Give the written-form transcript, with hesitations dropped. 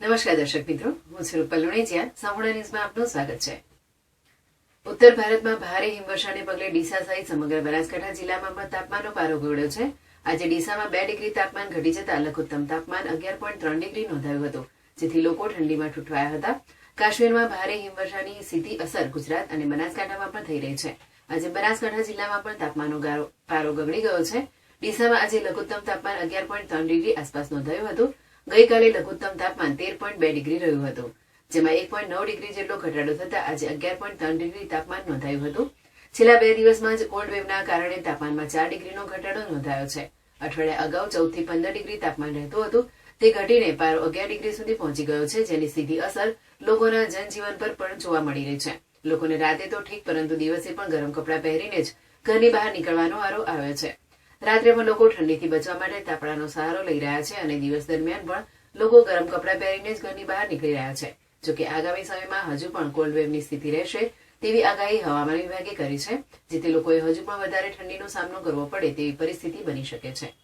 નમસ્કાર દર્શક મિત્રો, હું છું રૂપલ લુણેચિયા. સંપૂર્ણ ન્યૂઝમાં આપનું સ્વાગત છે. ઉત્તર ભારતમાં ભારે હિમવર્ષાને પગલે ડીસા સહિત સમગ્ર બનાસકાંઠા જિલ્લામાં પણ તાપમાનનો પારો ગળ્યો છે. આજે ડીસામાં 2 ડિગ્રી તાપમાન ઘટી જતા લઘુત્તમ તાપમાન 11.3 ડિગ્રી નોંધાયું હતું, જેથી લોકો ઠંડીમાં ઠૂંઠવાયા હતા. કાશ્મીરમાં ભારે હિમવર્ષાની સીધી અસર ગુજરાત અને બનાસકાંઠામાં પણ થઈ રહી છે. આજે બનાસકાંઠા જિલ્લામાં પણ તાપમાનનો પારો ગગડી ગયો છે. ડીસામાં આજે લઘુત્તમ તાપમાન 11.3 ડિગ્રી આસપાસ નોંધાયું હતું. ગઈકાલે લઘુત્તમ તાપમાન 13.2 ડિગ્રી રહ્યું હતું, જેમાં 1.9 ડિગ્રી જેટલો ઘટાડો થતા આજે 11.3 ડિગ્રી તાપમાન નોંધાયું હતું. છેલ્લા 2 દિવસમાં જ કોલ્ડ વેવના કારણે તાપમાનમાં 4 ડિગ્રીનો ઘટાડો નોંધાયો છે. અઠવાડિયા અગાઉ 14 થી 15 ડિગ્રી તાપમાન રહેતું હતું, તે ઘટીને પારો 11 ડિગ્રી સુધી પહોંચી ગયો છે, જેની સીધી અસર લોકોના જનજીવન પર પણ જોવા મળી રહી છે. લોકોને રાતે તો ઠીક, પરંતુ દિવસે પણ ગરમ કપડાં પહેરીને જ ઘરની બહાર નીકળવાનો વારો આવ્યો છે. રાત્રે પણ લોકો ઠંડીથી બચવા માટે તાપડાનો સહારો લઈ રહ્યા છે અને દિવસ દરમિયાન પણ લોકો ગરમ કપડાં પહેરીને જ ઘરની બહાર નીકળી રહ્યા છે. જોકે આગામી સમયમાં હજુ પણ કોલ્ડ વેવની સ્થિતિ રહેશે તેવી આગાહી હવામાન વિભાગે કરી છે, જેથી લોકોએ હજુ પણ વધારે ઠંડીનો સામનો કરવો પડે તેવી પરિસ્થિતિ બની શકે છે.